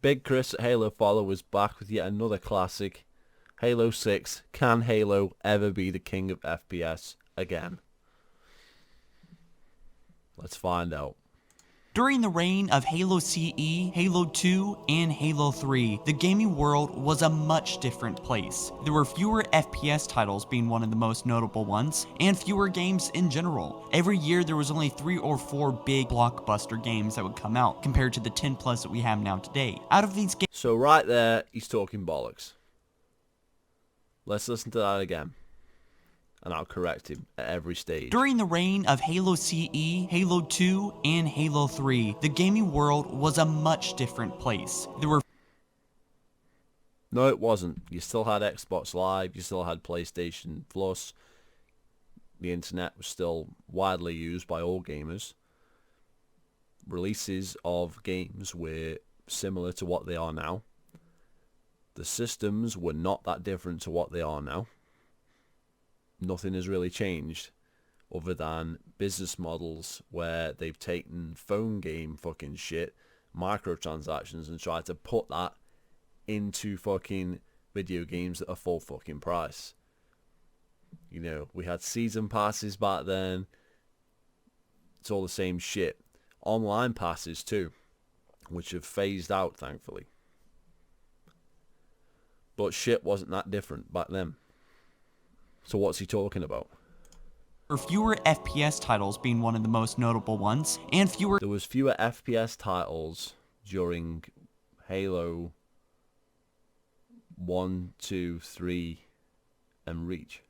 Big Chris at Halo Follow is back with yet another classic. Halo 6. Can Halo ever be the king of FPS again? Let's find out. During the reign of Halo CE, Halo 2, and Halo 3, the gaming world was a much different place. There were fewer FPS titles being one of the most notable ones, and fewer games in general. Every year there was only 3 or 4 big blockbuster games that would come out, compared to the 10 plus that we have now today. Out of these games... So right there, he's talking bollocks. Let's listen to that again. And I'll correct him at every stage. During the reign of Halo CE, Halo 2, and Halo 3, the gaming world was a much different place. There were... No, it wasn't. You still had Xbox Live, you still had PlayStation Plus. The internet was still widely used by all gamers. Releases of games were similar to what they are now. The systems were not that different to what they are now. Nothing has really changed other than business models where they've taken phone game fucking shit, microtransactions, and tried to put that into fucking video games at a full fucking price. You know, we had season passes back then. It's all the same shit. Online passes too, which have phased out thankfully. But shit wasn't that different back then. So what's he talking about? There were fewer FPS titles being one of the most notable ones, and fewer... There was fewer FPS titles during Halo 1, 2, 3, and Reach.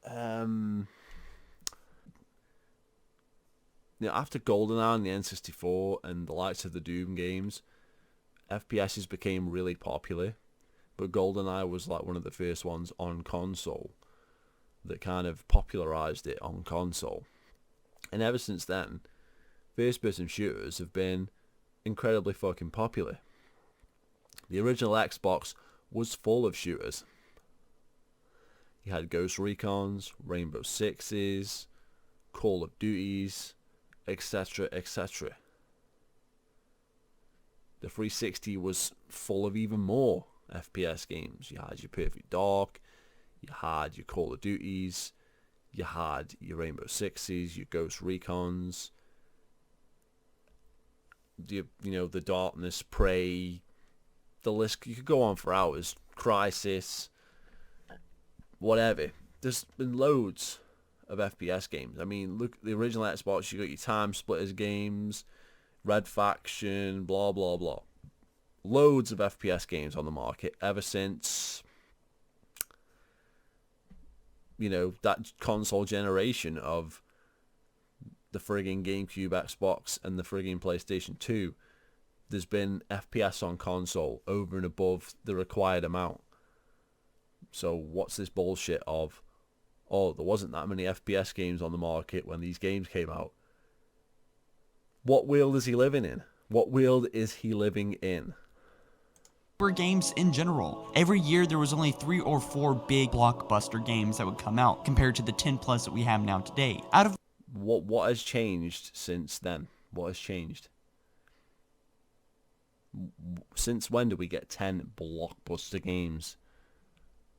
After GoldenEye and the N64 and the likes of the Doom games, FPSs became really popular. But GoldenEye was like one of the first ones on console that kind of popularized it on console. And ever since then, first-person shooters have been incredibly fucking popular. The original Xbox was full of shooters. You had Ghost Recons, Rainbow Sixes, Call of Duties, etc., etc. The 360 was full of even more FPS games. You had your Perfect Dark, you had your Call of Duties, you had your Rainbow Sixes, your Ghost Recons, the Darkness, Prey, the list, you could go on for hours, Crysis, whatever. There's been loads of FPS games. I mean, look, the original Xbox, you got your Time Splitters games, Red Faction, blah, blah, blah. Loads of FPS games on the market ever since, that console generation of the frigging GameCube, Xbox, and the frigging PlayStation 2. There's been FPS on console over and above the required amount. So what's this bullshit of, oh, there wasn't that many FPS games on the market when these games came out? What world is he living in? What world is he living in? Games in general. Every year there was only 3 or 4 big blockbuster games that would come out, compared to the 10 plus that we have now today. Out of... What has changed since then? What has changed? Since when do we get 10 blockbuster games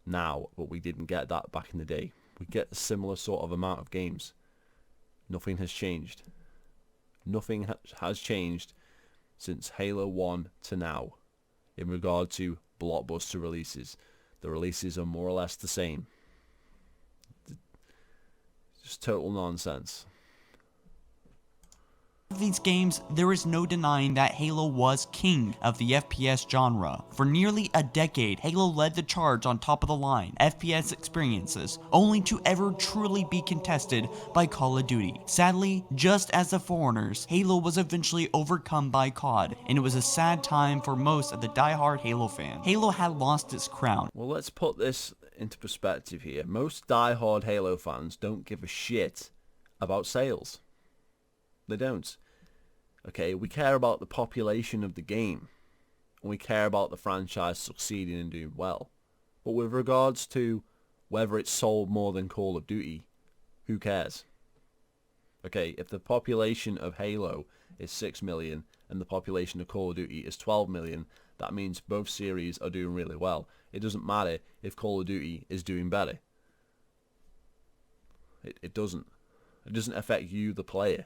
now, but we didn't get that back in the day? We get a similar sort of amount of games. Nothing has changed. Nothing has changed since Halo 1 to now in regard to blockbuster releases. The releases are more or less the same. Just total nonsense. These games, there is no denying that Halo was king of the FPS genre. For nearly a decade, Halo led the charge on top of the line FPS experiences, only to ever truly be contested by Call of Duty. Sadly, just as the Foreigners, Halo was eventually overcome by COD, and it was a sad time for most of the die-hard Halo fans. Halo had lost its crown. Well, let's put this into perspective here. Most die-hard Halo fans don't give a shit about sales. They don't. Okay, we care about the population of the game. And we care about the franchise succeeding and doing well. But with regards to whether it's sold more than Call of Duty, who cares? Okay, if the population of Halo is 6 million and the population of Call of Duty is 12 million, that means both series are doing really well. It doesn't matter if Call of Duty is doing better. It doesn't. It doesn't affect you, the player.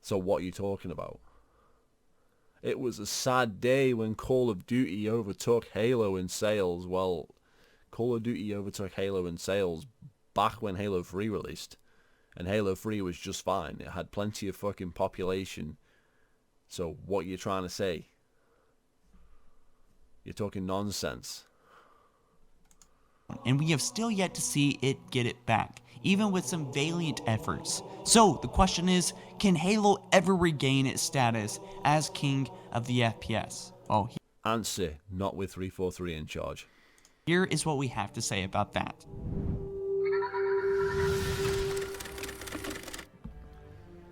So what are you talking about? It was a sad day when Call of Duty overtook Halo in sales. Well, Call of Duty overtook Halo in sales back when Halo 3 released. And Halo 3 was just fine. It had plenty of fucking population. So what are you trying to say? You're talking nonsense. And we have still yet to see it get it back, even with some valiant efforts. So the question is, can Halo ever regain its status as king of the FPS? Well, Answer, not with 343 in charge. here is what we have to say about that.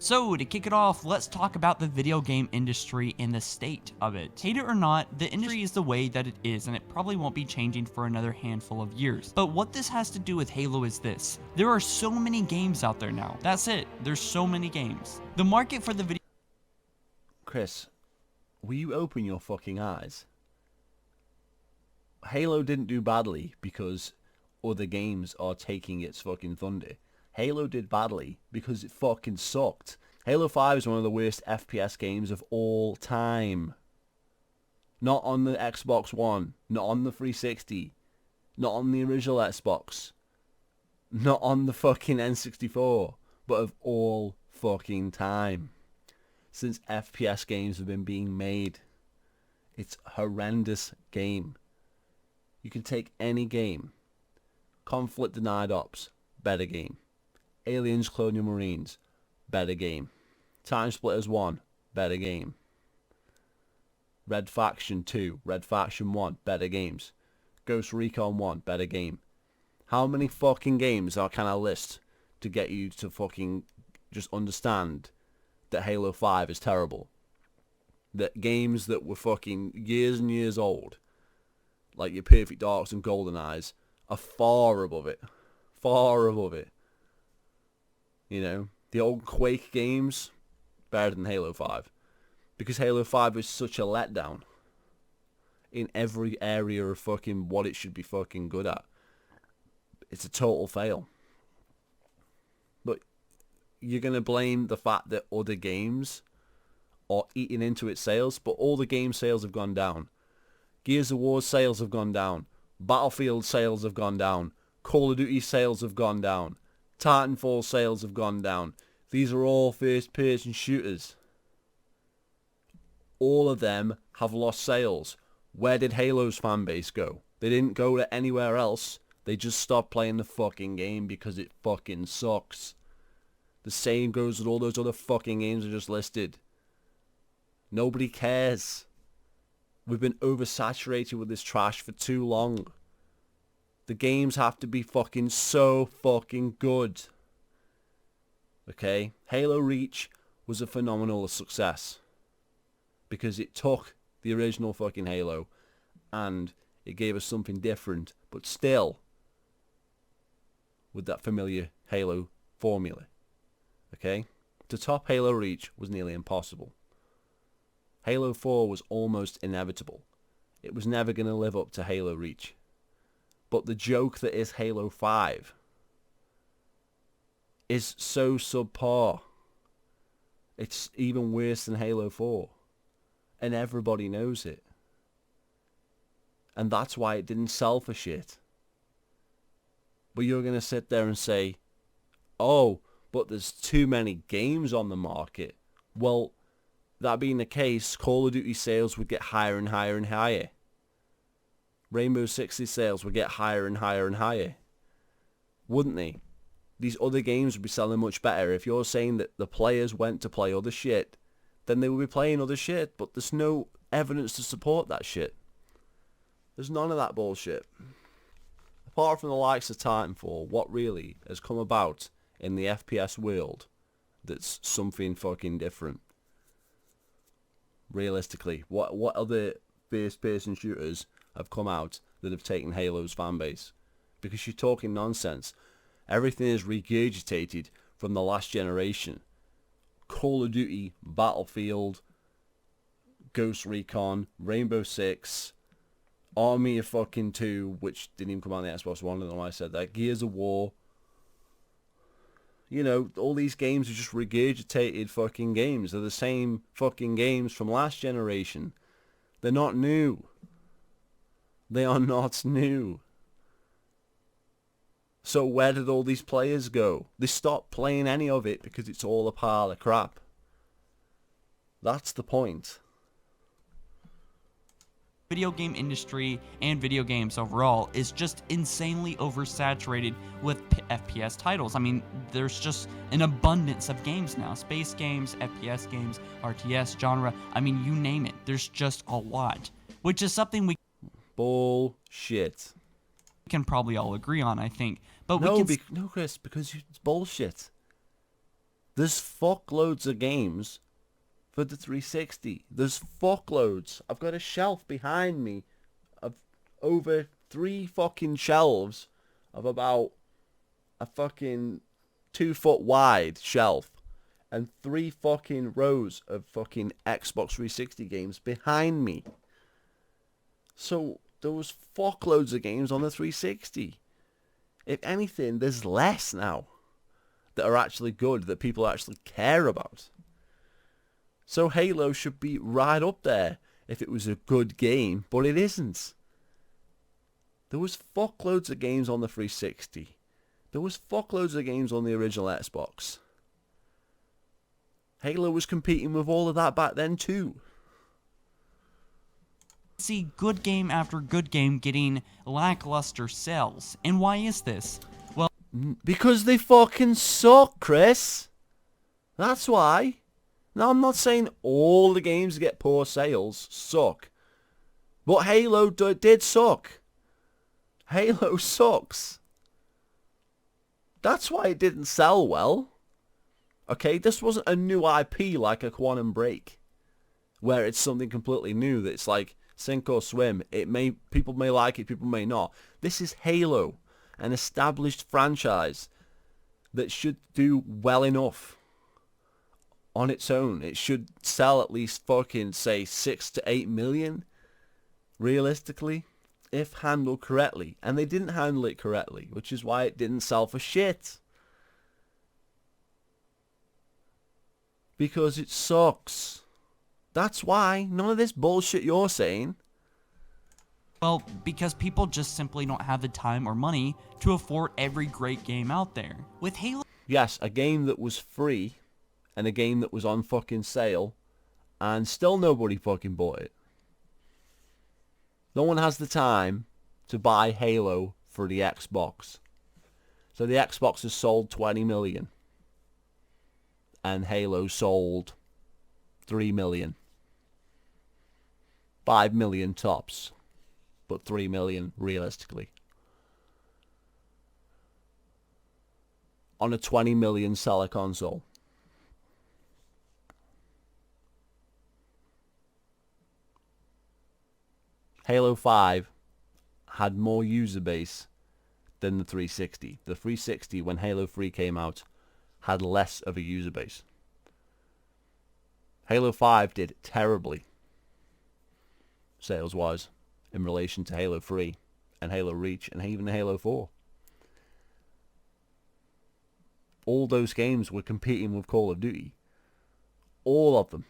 So, to kick it off, let's talk about the video game industry and the state of it. Hate it or not, the industry is the way that it is, and it probably won't be changing for another handful of years. But what this has to do with Halo is this. There are so many games out there now. That's it. There's so many games. The market for the video... Chris, will you open your fucking eyes? Halo didn't do badly because other games are taking its fucking thunder. Halo did badly because it fucking sucked. Halo 5 is one of the worst FPS games of all time. Not on the Xbox One, not on the 360, not on the original Xbox, not on the fucking N64, but of all fucking time. Since FPS games have been being made. It's a horrendous game. You can take any game. Conflict Denied Ops, better game. Aliens Colonial Marines, better game. Time Splitters 1, better game. Red Faction 2, Red Faction 1, better games. Ghost Recon 1, better game. How many fucking games can I list to get you to fucking just understand that Halo 5 is terrible? That games that were fucking years and years old, like your Perfect Darks and GoldenEyes, are far above it. Far above it. You know, the old Quake games, better than Halo 5. Because Halo 5 is such a letdown in every area of fucking what it should be fucking good at. It's a total fail. But you're going to blame the fact that other games are eating into its sales, but all the game sales have gone down. Gears of War sales have gone down. Battlefield sales have gone down. Call of Duty sales have gone down. Titanfall sales have gone down. These are all first-person shooters. All of them have lost sales. Where did Halo's fan base go? They didn't go to anywhere else. They just stopped playing the fucking game because it fucking sucks. The same goes with all those other fucking games I just listed. Nobody cares. We've been oversaturated with this trash for too long. The games have to be fucking so fucking good. Okay? Halo Reach was a phenomenal success. Because it took the original fucking Halo and it gave us something different, but still with that familiar Halo formula. Okay? To top Halo Reach was nearly impossible. Halo 4 was almost inevitable. It was never going to live up to Halo Reach. But the joke that is Halo 5 is so subpar. It's even worse than Halo 4. And everybody knows it. And that's why it didn't sell for shit. But you're going to sit there and say, oh, but there's too many games on the market. Well, that being the case, Call of Duty sales would get higher and higher and higher. Rainbow Six's sales would get higher and higher and higher. Wouldn't they? These other games would be selling much better. If you're saying that the players went to play other shit, then they would be playing other shit. But there's no evidence to support that shit. There's none of that bullshit. Apart from the likes of Titanfall, what really has come about in the FPS world that's something fucking different? Realistically, what other first-person shooters have come out that have taken Halo's fan base? Because you're talking nonsense. Everything is regurgitated from the last generation. Call of Duty, Battlefield, Ghost Recon, Rainbow Six, Army of fucking 2, which didn't even come out on the Xbox One, I don't know why I said that, Gears of War. You know, all these games are just regurgitated fucking games. They're the same fucking games from last generation. They're not new. They are not new. So where did all these players go? They stopped playing any of it because it's all a pile of crap. That's the point. Video game industry and video games overall is just insanely oversaturated with FPS titles. I mean, there's just an abundance of games now. Space games, FPS games, RTS genre. I mean, you name it. There's just a lot, which is something we Bullshit. can probably all agree on, I think. But No, we can no, Chris, because it's bullshit. There's fuckloads of games for the 360. There's fuckloads. I've got a shelf behind me of over 3 fucking shelves of about a fucking 2 foot wide shelf and 3 fucking rows of fucking Xbox 360 games behind me. So there was fuckloads of games on the 360. If anything, there's less now that are actually good, that people actually care about. So Halo should be right up there if it was a good game, but it isn't. There was fuckloads of games on the 360. There was fuckloads of games on the original Xbox. Halo was competing with all of that back then too. see good game after good game getting lackluster sales. And why is this? Well, Because they fucking suck, Chris. That's why. Now, I'm not saying all the games that get poor sales suck. But Halo did suck. Halo sucks. That's why it didn't sell well. Okay, this wasn't a new IP like a Quantum Break, where it's something completely new that's like sink or swim. People may like it, people may not. This is Halo, an established franchise that should do well enough on its own. It should sell at least fucking, say, 6 to 8 million, realistically, if handled correctly. And they didn't handle it correctly, which is why it didn't sell for shit. Because it sucks. That's why. None of this bullshit you're saying. well, because people just simply don't have the time or money to afford every great game out there. With Halo, Yes, a game that was free and a game that was on fucking sale and still nobody fucking bought it. No one has the time to buy Halo for the Xbox. So the Xbox has sold 20 million. And Halo sold 3 million. 5 million tops. But 3 million realistically. On a 20 million seller console. Halo 5 had more user base than the 360. The 360, when Halo 3 came out, had less of a user base. Halo 5 did terribly, sales-wise, in relation to Halo 3 and Halo Reach and even Halo 4. All those games were competing with Call of Duty. All of them.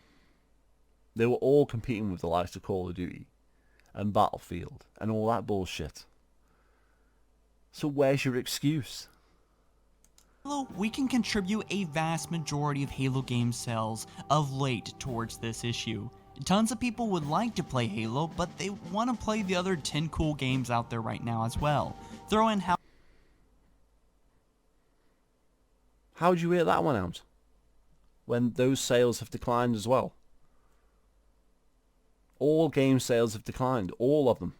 They were all competing with the likes of Call of Duty and Battlefield and all that bullshit. So where's your excuse? we can contribute a vast majority of Halo game sales of late towards this issue. Tons of people would like to play Halo, but they want to play the other 10 cool games out there right now as well. Throw in How'd you hear that one out? When those sales have declined as well. All game sales have declined. All of them.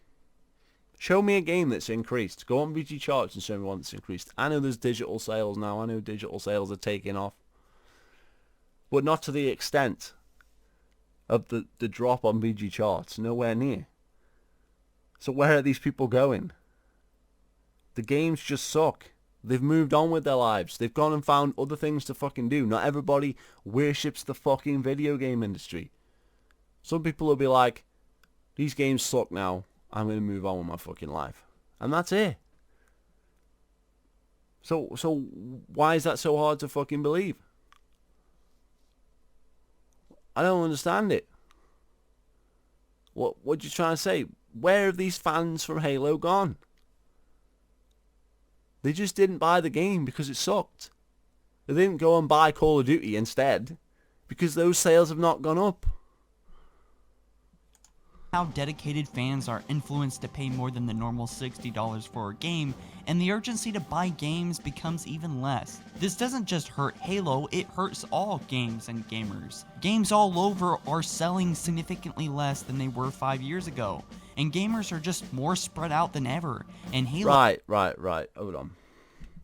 Show me a game that's increased. Go on VG Charts and show me one that's increased. I know there's digital sales now. I know digital sales are taking off. But not to the extent of the drop on VG Charts. Nowhere near. So where are these people going? The games just suck. They've moved on with their lives. They've gone and found other things to fucking do. Not everybody worships the fucking video game industry. Some people will be like, these games suck now. I'm going to move on with my fucking life. And that's it. So why is that so hard to fucking believe? I don't understand it. What you trying to say? Where have these fans from Halo gone? They just didn't buy the game because it sucked. They didn't go and buy Call of Duty instead because those sales have not gone up. How dedicated fans are influenced to pay more than the normal $60 for a game, and the urgency to buy games becomes even less. This doesn't just hurt Halo, it hurts all games and gamers. Games all over are selling significantly less than they were 5 years ago, and gamers are just more spread out than ever, and Halo... Right, hold on.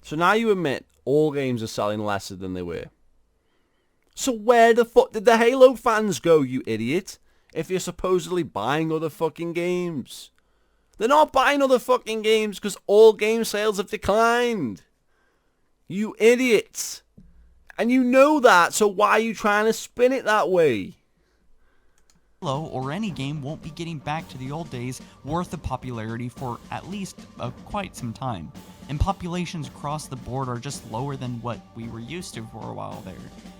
So now you admit all games are selling lesser than they were. So where the fuck did the Halo fans go, you idiot? If you're supposedly buying other fucking games. They're not buying other fucking games because all game sales have declined. You idiots. And you know that, so why are you trying to spin it that way? Halo or any game won't be getting back to the old days worth of popularity for at least quite some time. And populations across the board are just lower than what we were used to for a while there.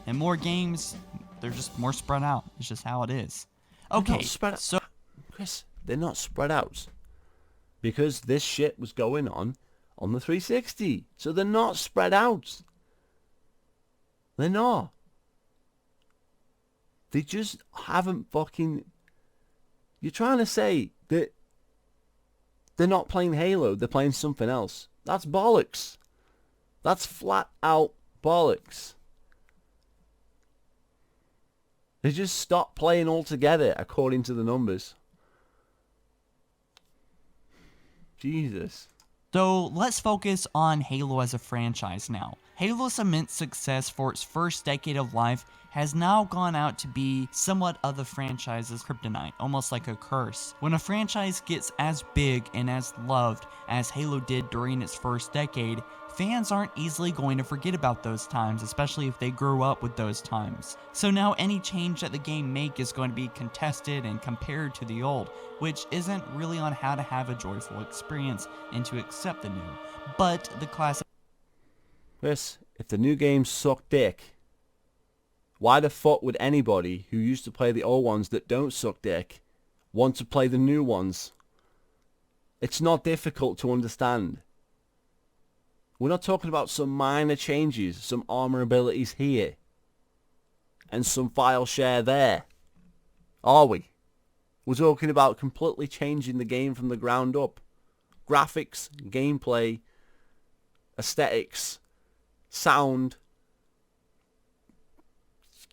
And more games, they're just more spread out. It's just how it is. Okay, so Chris, they're not spread out because this shit was going on the 360. So they're not spread out. They're not. They just haven't fucking... You're trying to say that they're not playing Halo, they're playing something else. That's bollocks. That's flat out bollocks. They just stopped playing altogether, according to the numbers. Jesus. So let's focus on Halo as a franchise now. Halo's immense success for its first decade of life has now gone out to be somewhat of the franchise's kryptonite, almost like a curse. When a franchise gets as big and as loved as Halo did during its first decade, fans aren't easily going to forget about those times, especially if they grew up with those times. So now any change that the game make is going to be contested and compared to the old, which isn't really on how to have a joyful experience and to accept the new. But the classic... Chris, if the new games suck dick, why the fuck would anybody who used to play the old ones that don't suck dick want to play the new ones? It's not difficult to understand. We're not talking about some minor changes, some armor abilities here, and some file share there, are we? We're talking about completely changing the game from the ground up. Graphics, gameplay, aesthetics, sound,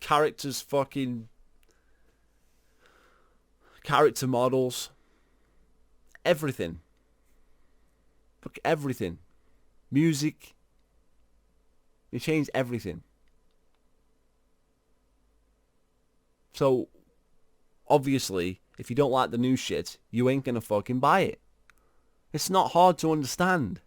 character models, everything. Look, everything. Music. They changed everything. So, obviously, if you don't like the new shit, you ain't gonna fucking buy it. It's not hard to understand.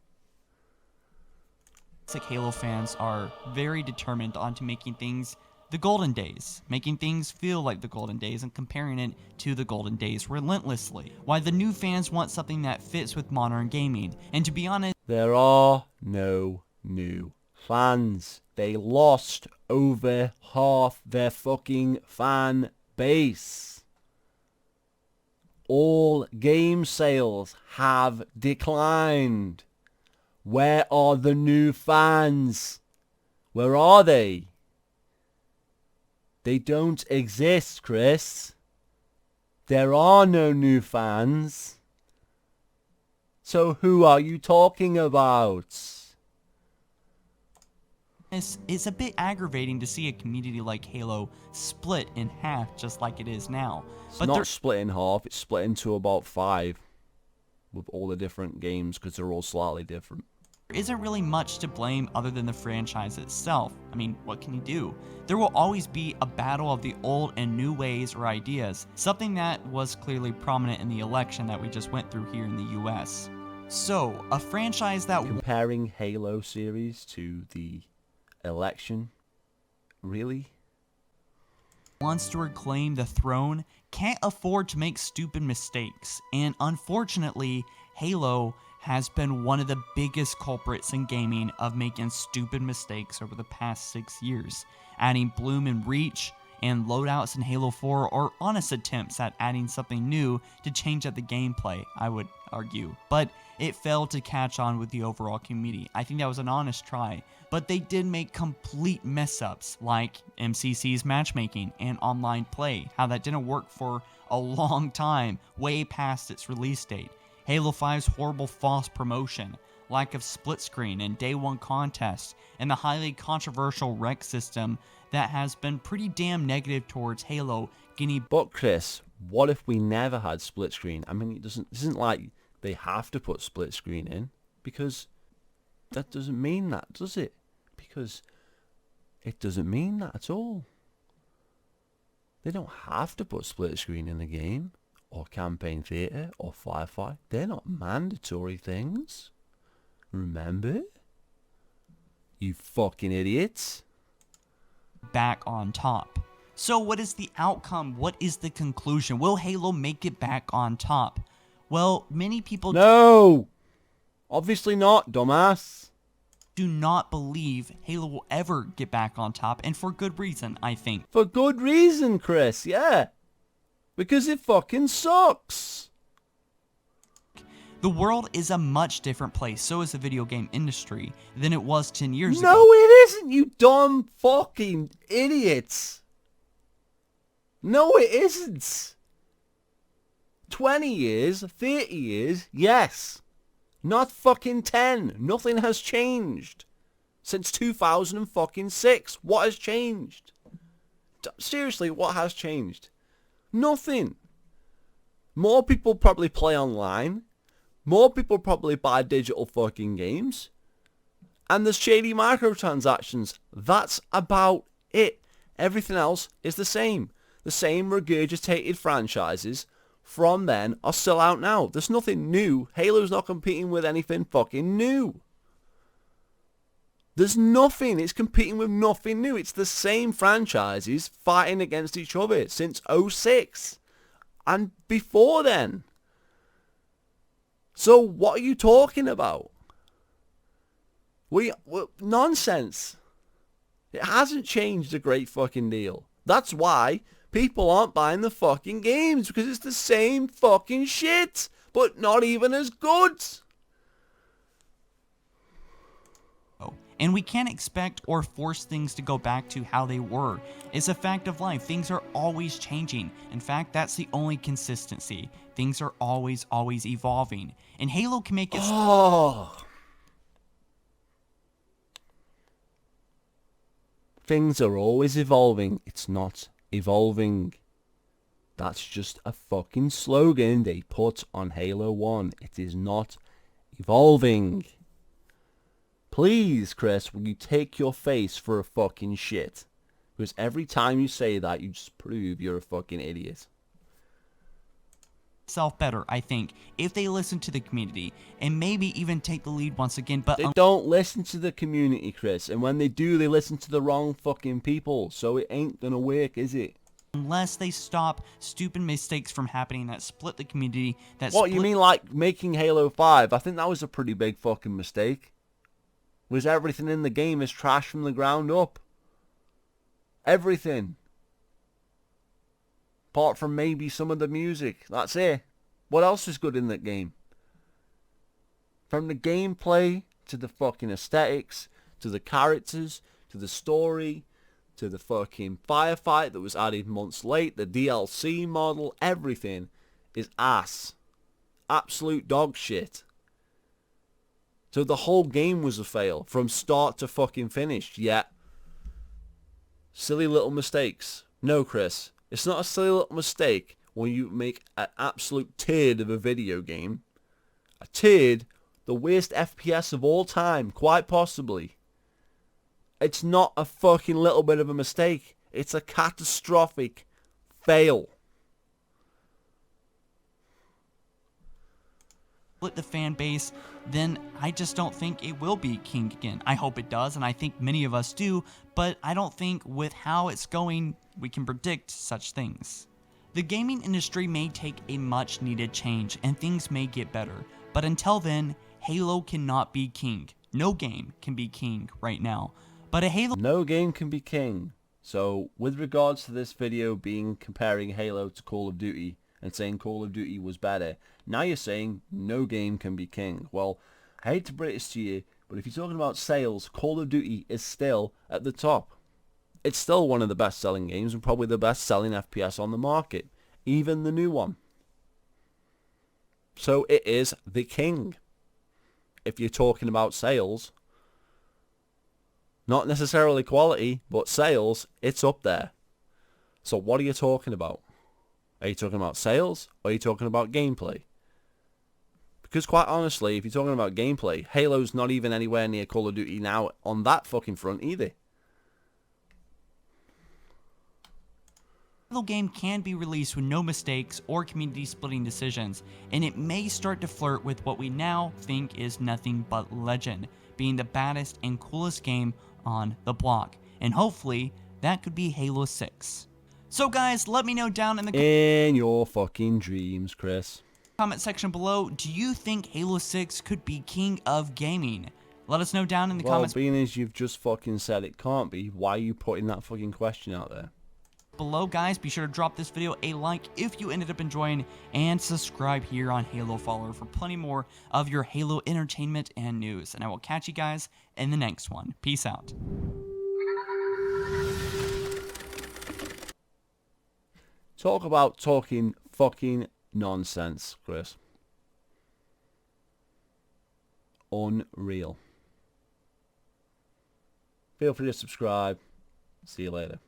Halo fans are very determined onto making things the golden days, making things feel like the golden days and comparing it to the golden days relentlessly. While the new fans want something that fits with modern gaming, and to be honest, there are no new fans. They lost over half their fucking fan base. All game sales have declined. Where are the new fans? Where are they? They don't exist, Chris. There are no new fans. So who are you talking about? it's a bit aggravating to see a community like Halo split in half just like it is now. It's not split in half, it's split into about 5 with all the different games because they're all slightly different. There isn't really much to blame other than the franchise itself. I mean, what can you do? There will always be a battle of the old and new ways or ideas, something that was clearly prominent in the election that we just went through here in the US. So, a franchise that Comparing Halo series to the election? Really? wants to reclaim the throne can't afford to make stupid mistakes, and unfortunately, Halo has been one of the biggest culprits in gaming of making stupid mistakes over the past 6 years. Adding Bloom and Reach and loadouts in Halo 4 are honest attempts at adding something new to change up the gameplay, I would argue, but it failed to catch on with the overall community. I think that was an honest try, but they did make complete mess-ups like MCC's matchmaking and online play, how that didn't work for a long time, way past its release date. Halo 5's horrible false promotion, lack of split screen and day one contests, and the highly controversial rec system that has been pretty damn negative towards Halo getting. But Chris, what if we never had split screen? I mean, it isn't like they have to put split screen in, because that doesn't mean that, does it? Because it doesn't mean that at all. They don't have to put split screen in the game, or campaign theatre, or firefight. They're not mandatory things. Remember? You fucking idiots. Back on top. So what is the outcome? What is the conclusion? Will Halo make it back on top? Well, many people No! Obviously not, dumbass. do not believe Halo will ever get back on top, and for good reason, I think. For good reason, Chris, yeah. Because it fucking sucks. The world is a much different place, so is the video game industry, than it was 10 years ago. No, it isn't, you dumb fucking idiots. No, it isn't. 20 years, 30 years, yes. Not fucking 10. Nothing has changed. Since 2006. What has changed? Seriously, what has changed? Nothing. More people probably play online. More people probably buy digital fucking games. And there's shady microtransactions. That's about it. Everything else is the same. The same regurgitated franchises from then are still out now. There's nothing new. Halo's not competing with anything fucking new. There's nothing. It's competing with nothing new. It's the same franchises fighting against each other since 06 and before then. So what are you talking about? Nonsense. It hasn't changed a great fucking deal. That's why people aren't buying the fucking games, because it's the same fucking shit, but not even as good. And we can't expect or force things to go back to how they were. It's a fact of life. Things are always changing. In fact, that's the only consistency. Things are always evolving. And Halo can make it... Things are always evolving. It's not evolving. That's just a fucking slogan they put on Halo 1. It is not evolving. Please, Chris, will you take your face for a fucking shit? Because every time you say that, you just prove you're a fucking idiot. Self better, I think, if they listen to the community and maybe even take the lead once again. But they don't listen to the community, Chris, and when they do, they listen to the wrong fucking people. So it ain't gonna work, is it? Unless they stop stupid mistakes from happening that split the community. What you mean, like making Halo 5? I think that was a pretty big fucking mistake. Was everything in the game is trash from the ground up. Everything. Apart from maybe some of the music. That's it. What else is good in that game? From the gameplay, to the fucking aesthetics, to the characters, to the story, to the fucking firefight that was added months late, the DLC model, everything is ass. Absolute dog shit. So the whole game was a fail, from start to fucking finish, yet silly little mistakes. No, Chris, it's not a silly little mistake when you make an absolute turd of a video game. A turd, the worst FPS of all time, quite possibly. It's not a fucking little bit of a mistake. It's a catastrophic fail. split the fan base, then I just don't think it will be king again. I hope it does, and I think many of us do, but I don't think with how it's going, we can predict such things. The gaming industry may take a much needed change, and things may get better, but until then, Halo cannot be king. No game can be king right now, but a Halo... No game can be king. So, with regards to this video being comparing Halo to Call of Duty and saying Call of Duty was better, now you're saying no game can be king. Well, I hate to break this to you, but if you're talking about sales, Call of Duty is still at the top. It's still one of the best selling games and probably the best selling FPS on the market, even the new one. So it is the king. If you're talking about sales, not necessarily quality, but sales, it's up there. So what are you talking about? Are you talking about sales or are you talking about gameplay? Because quite honestly, if you're talking about gameplay, Halo's not even anywhere near Call of Duty now on that fucking front either. Halo game can be released with no mistakes or community splitting decisions, and it may start to flirt with what we now think is nothing but legend, being the baddest and coolest game on the block. And hopefully, that could be Halo 6. So guys, let me know down in the In your fucking dreams, Chris. comment section below, do you think Halo 6 could be king of gaming? Let us know down in the comments being as you've just fucking said it can't be, why are you putting that fucking question out there? below, guys. Be sure to drop this video a like if you ended up enjoying, and subscribe here on Halo Follower for plenty more of your Halo entertainment and news. And I will catch you guys in the next one. Peace out. Talk about talking fucking nonsense, Chris. Unreal. Feel free to subscribe. See you later.